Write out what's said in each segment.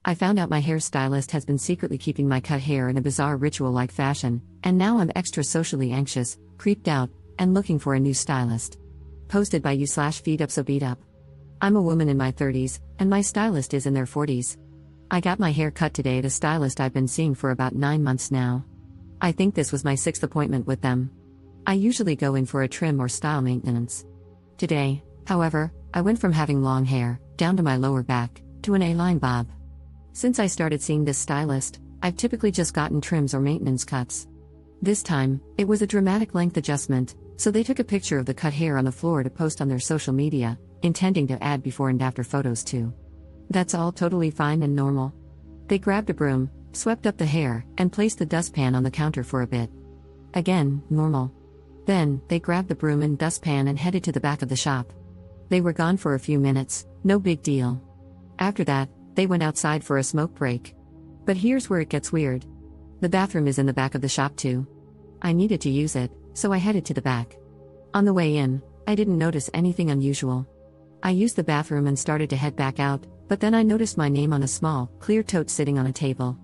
I found out my hairstylist has been secretly keeping my cut hair in a bizarre ritual-like fashion, and now I'm extra socially anxious, creeped out, and looking for a new stylist. Posted by you/feedupsobeatup. I'm a woman in my 30s, and my stylist is in their 40s. I got my hair cut today at a stylist I've been seeing for about 9 months now. I think this was my 6th appointment with them. I usually go in for a trim or style maintenance. Today, however, I went from having long hair, down to my lower back, to an A-line bob. Since I started seeing this stylist, I've typically just gotten trims or maintenance cuts. This time, it was a dramatic length adjustment, so they took a picture of the cut hair on the floor to post on their social media, intending to add before and after photos too. That's all totally fine and normal. They grabbed a broom, swept up the hair, and placed the dustpan on the counter for a bit. Again, normal. Then, they grabbed the broom and dustpan and headed to the back of the shop. They were gone for a few minutes, no big deal. After that, they went outside for a smoke break. But here's where it gets weird. The bathroom is in the back of the shop too. I needed to use it, so I headed to the back. On the way in, I didn't notice anything unusual. I used the bathroom and started to head back out, but then I noticed my name on a small, clear tote sitting on a table.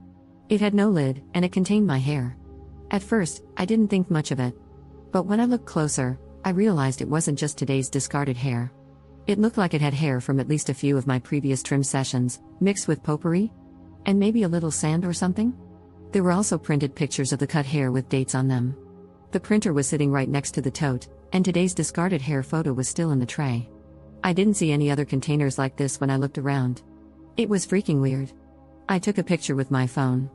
It had no lid, and it contained my hair. At first, I didn't think much of it. But when I looked closer, I realized it wasn't just today's discarded hair. It looked like it had hair from at least a few of my previous trim sessions, mixed with potpourri? And maybe a little sand or something? There were also printed pictures of the cut hair with dates on them. The printer was sitting right next to the tote, and today's discarded hair photo was still in the tray. I didn't see any other containers like this when I looked around. It was freaking weird. I took a picture with my phone.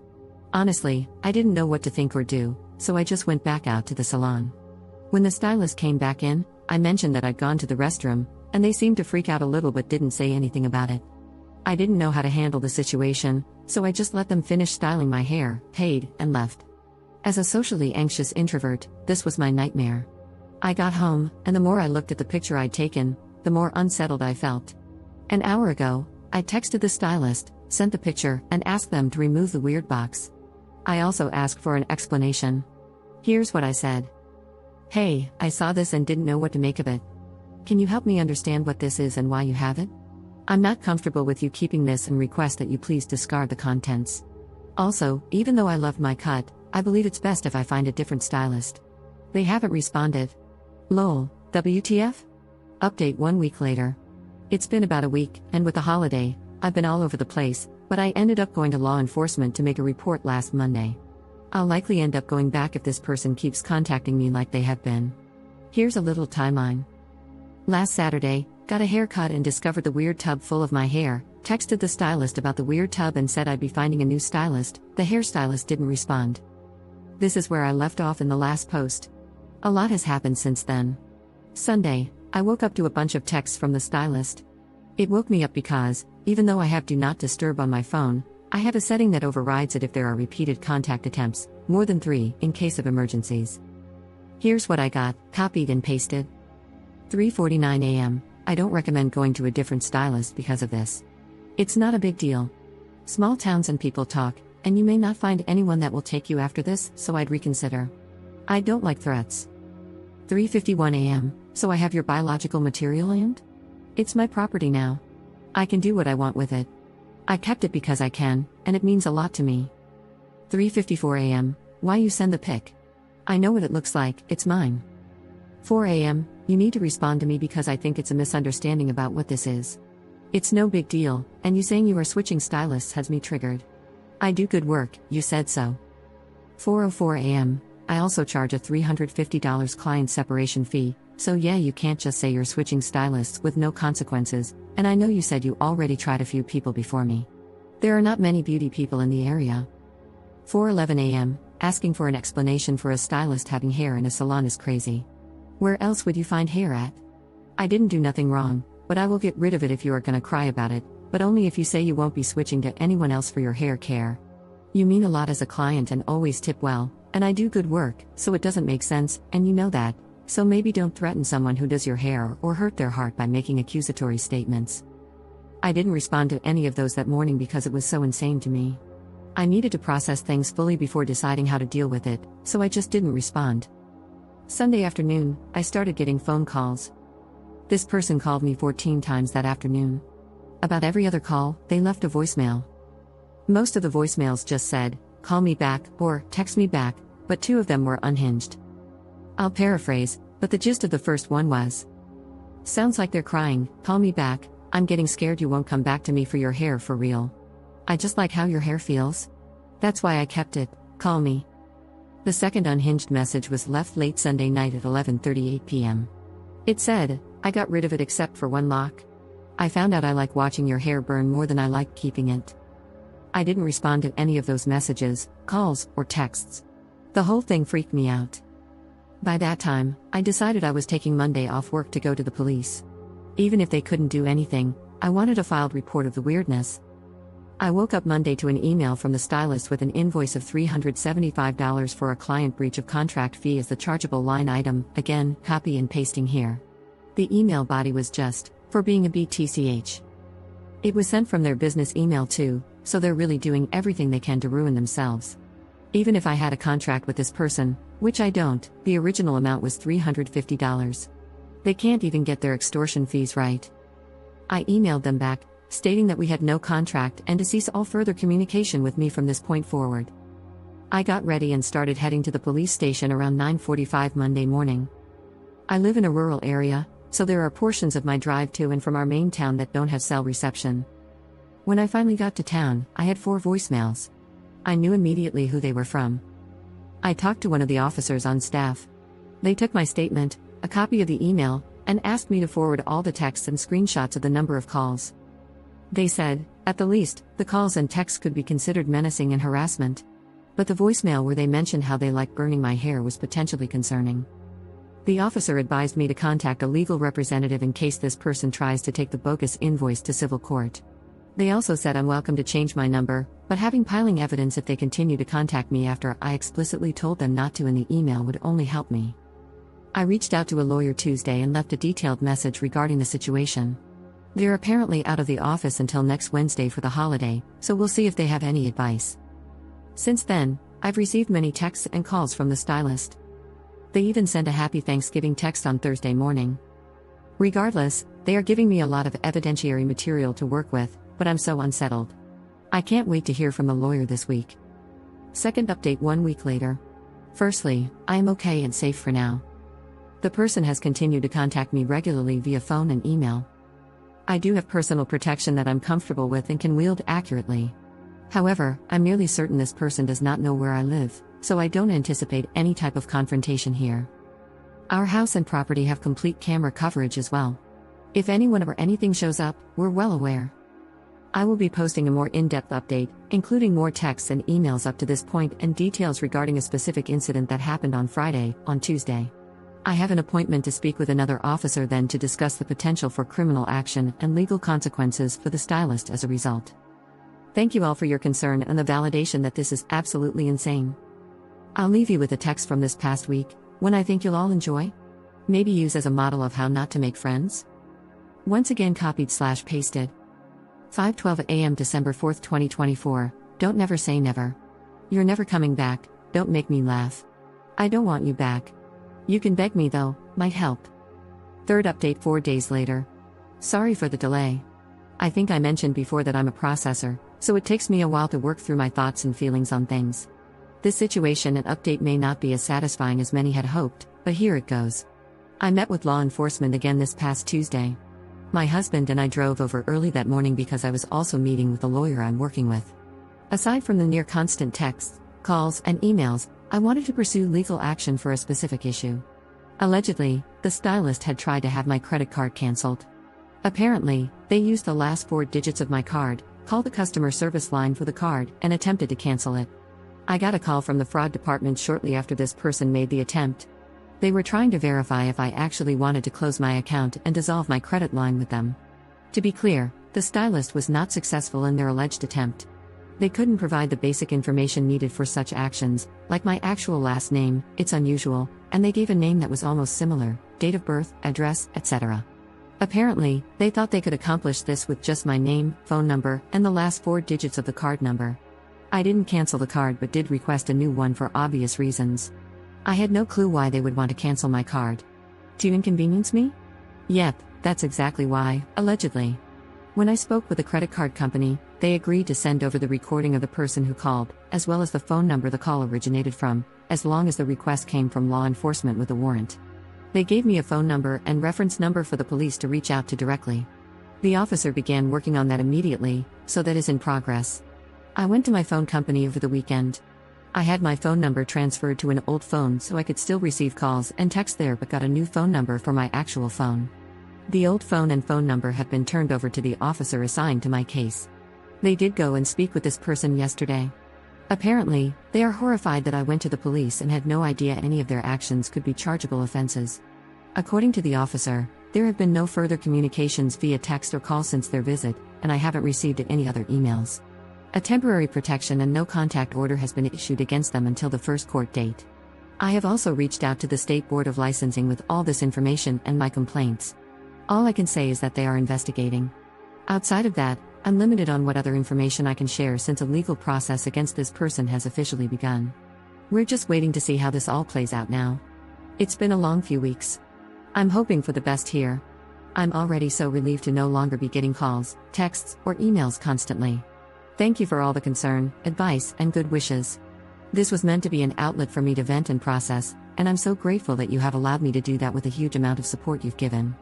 Honestly, I didn't know what to think or do, so I just went back out to the salon. When the stylist came back in, I mentioned that I'd gone to the restroom, and they seemed to freak out a little but didn't say anything about it. I didn't know how to handle the situation, so I just let them finish styling my hair, paid, and left. As a socially anxious introvert, this was my nightmare. I got home, and the more I looked at the picture I'd taken, the more unsettled I felt. An hour ago, I texted the stylist, sent the picture, and asked them to remove the weird box. I also asked for an explanation. Here's what I said. Hey, I saw this and didn't know what to make of it. Can you help me understand what this is and why you have it? I'm not comfortable with you keeping this and request that you please discard the contents. Also, even though I loved my cut, I believe it's best if I find a different stylist. They haven't responded. Lol, WTF? Update 1 week later. It's been about a week, and with the holiday, I've been all over the place, but I ended up going to law enforcement to make a report last Monday. I'll likely end up going back if this person keeps contacting me like they have been. Here's a little timeline. Last Saturday, got a haircut and discovered the weird tub full of my hair, texted the stylist about the weird tub and said I'd be finding a new stylist. The hairstylist didn't respond. This is where I left off in the last post. A lot has happened since then. Sunday, I woke up to a bunch of texts from the stylist. It woke me up because, even though I have Do Not Disturb on my phone, I have a setting that overrides it if there are repeated contact attempts, more than 3, in case of emergencies. Here's what I got, copied and pasted. 3:49 a.m. I don't recommend going to a different stylist because of this. It's not a big deal. Small towns and people talk, and you may not find anyone that will take you after this, so I'd reconsider. I don't like threats. 3:51 a.m. So I have your biological material and? It's my property now. I can do what I want with it. I kept it because I can, and it means a lot to me. 3:54 a.m. Why you send the pic? I know what it looks like, it's mine. 4 a.m. You need to respond to me because I think it's a misunderstanding about what this is. It's no big deal, and you saying you are switching stylists has me triggered. I do good work, you said so. 4:04 a.m. I also charge a $350 client separation fee, so yeah, you can't just say you're switching stylists with no consequences, and I know you said you already tried a few people before me. There are not many beauty people in the area. 4:11 a.m. Asking for an explanation for a stylist having hair in a salon is crazy. Where else would you find hair at? I didn't do nothing wrong, but I will get rid of it if you are gonna cry about it, but only if you say you won't be switching to anyone else for your hair care. You mean a lot as a client and always tip well, and I do good work, so it doesn't make sense, and you know that, so maybe don't threaten someone who does your hair or hurt their heart by making accusatory statements. I didn't respond to any of those that morning because it was so insane to me. I needed to process things fully before deciding how to deal with it, so I just didn't respond. Sunday afternoon, I started getting phone calls. This person called me 14 times that afternoon. About every other call, they left a voicemail. Most of the voicemails just said, "Call me back," or "Text me back," but 2 of them were unhinged. I'll paraphrase, but the gist of the first one was, "Sounds like they're crying, call me back, I'm getting scared you won't come back to me for your hair for real. I just like how your hair feels. That's why I kept it, call me." The second unhinged message was left late Sunday night at 11:38 p.m. It said, "I got rid of it except for one lock. I found out I like watching your hair burn more than I like keeping it." I didn't respond to any of those messages, calls, or texts. The whole thing freaked me out. By that time, I decided I was taking Monday off work to go to the police. Even if they couldn't do anything, I wanted a filed report of the weirdness. I woke up Monday to an email from the stylist with an invoice of $375 for a client breach of contract fee as the chargeable line item, again, copy and pasting here. The email body was just, "For being a BTCH." It was sent from their business email too, so they're really doing everything they can to ruin themselves. Even if I had a contract with this person, which I don't, the original amount was $350. They can't even get their extortion fees right. I emailed them back, stating that we had no contract and to cease all further communication with me from this point forward. I got ready and started heading to the police station around 9:45 Monday morning. I live in a rural area, so there are portions of my drive to and from our main town that don't have cell reception. When I finally got to town, I had 4 voicemails. I knew immediately who they were from. I talked to one of the officers on staff. They took my statement, a copy of the email, and asked me to forward all the texts and screenshots of the number of calls. They said, at the least, the calls and texts could be considered menacing and harassment. But the voicemail where they mentioned how they liked burning my hair was potentially concerning. The officer advised me to contact a legal representative in case this person tries to take the bogus invoice to civil court. They also said I'm welcome to change my number, but having piling evidence if they continue to contact me after I explicitly told them not to in the email would only help me. I reached out to a lawyer Tuesday and left a detailed message regarding the situation. They're apparently out of the office until next Wednesday for the holiday, so we'll see if they have any advice. Since then, I've received many texts and calls from the stylist. They even sent a happy Thanksgiving text on Thursday morning. Regardless, they are giving me a lot of evidentiary material to work with, but I'm so unsettled. I can't wait to hear from the lawyer this week. Second update 1 week later. Firstly, I am okay and safe for now. The person has continued to contact me regularly via phone and email. I do have personal protection that I'm comfortable with and can wield accurately. However, I'm nearly certain this person does not know where I live, so I don't anticipate any type of confrontation here. Our house and property have complete camera coverage as well. If anyone or anything shows up, we're well aware. I will be posting a more in-depth update, including more texts and emails up to this point and details regarding a specific incident that happened on Friday, on Tuesday. I have an appointment to speak with another officer then to discuss the potential for criminal action and legal consequences for the stylist as a result. Thank you all for your concern and the validation that this is absolutely insane. I'll leave you with a text from this past week, one I think you'll all enjoy. Maybe use as a model of how not to make friends. Once again copied/pasted. 5:12 a.m. December 4th, 2024, don't never say never. You're never coming back, don't make me laugh. I don't want you back. You can beg me though, might help. Third update 4 days later. Sorry for the delay. I think I mentioned before that I'm a processor, so it takes me a while to work through my thoughts and feelings on things. This situation and update may not be as satisfying as many had hoped, but here it goes. I met with law enforcement again this past Tuesday. My husband and I drove over early that morning because I was also meeting with the lawyer I'm working with. Aside from the near constant texts, calls, and emails, I wanted to pursue legal action for a specific issue. Allegedly, the stylist had tried to have my credit card canceled. Apparently, they used the last 4 digits of my card, called the customer service line for the card, and attempted to cancel it. I got a call from the fraud department shortly after this person made the attempt. They were trying to verify if I actually wanted to close my account and dissolve my credit line with them. To be clear, the stylist was not successful in their alleged attempt. They couldn't provide the basic information needed for such actions, like my actual last name, it's unusual, and they gave a name that was almost similar, date of birth, address, etc. Apparently, they thought they could accomplish this with just my name, phone number, and the last 4 digits of the card number. I didn't cancel the card but did request a new one for obvious reasons. I had no clue why they would want to cancel my card. To inconvenience me? Yep, that's exactly why, allegedly. When I spoke with the credit card company, They agreed to send over the recording of the person who called, as well as the phone number the call originated from, as long as the request came from law enforcement with a warrant. They gave me a phone number and reference number for the police to reach out to directly. The officer began working on that immediately, so that is in progress. I went to my phone company over the weekend. I had my phone number transferred to an old phone so I could still receive calls and text there, but got a new phone number for my actual phone. The old phone and phone number have been turned over to the officer assigned to my case. They did go and speak with this person yesterday. Apparently, they are horrified that I went to the police and had no idea any of their actions could be chargeable offenses. According to the officer, there have been no further communications via text or call since their visit, and I haven't received any other emails. A temporary protection and no contact order has been issued against them until the first court date. I have also reached out to the State Board of Licensing with all this information and my complaints. All I can say is that they are investigating. Outside of that, I'm limited on what other information I can share since a legal process against this person has officially begun. We're just waiting to see how this all plays out now. It's been a long few weeks. I'm hoping for the best here. I'm already so relieved to no longer be getting calls, texts, or emails constantly. Thank you for all the concern, advice, and good wishes. This was meant to be an outlet for me to vent and process, and I'm so grateful that you have allowed me to do that with a huge amount of support you've given.